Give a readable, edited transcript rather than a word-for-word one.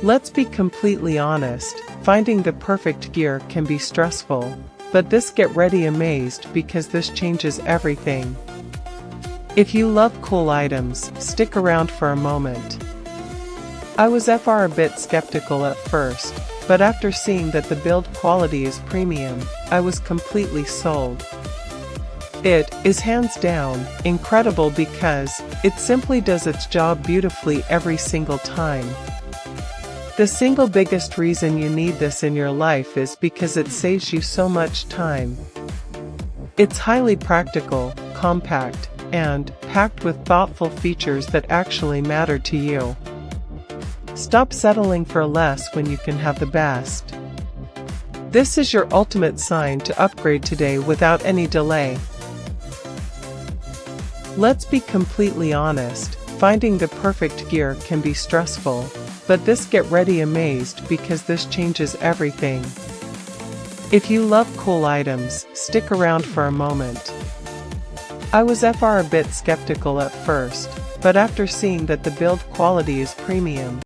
Let's be completely honest, finding the perfect gear can be stressful. But get ready amazed because this changes everything. If you love cool items, stick around for a moment. I was a bit skeptical at first, but after seeing that the build quality is premium, I was completely sold. It is hands down incredible because it simply does its job beautifully every single time. The single biggest reason you need this in your life is because it saves you so much time. It's highly practical, compact, and packed with thoughtful features that actually matter to you. Stop settling for less when you can have the best. This is your ultimate sign to upgrade today without any delay. Let's be completely honest, finding the perfect gear can be stressful. But get ready amazed because this changes everything. If you love cool items, stick around for a moment. I was a bit skeptical at first, but after seeing that the build quality is premium,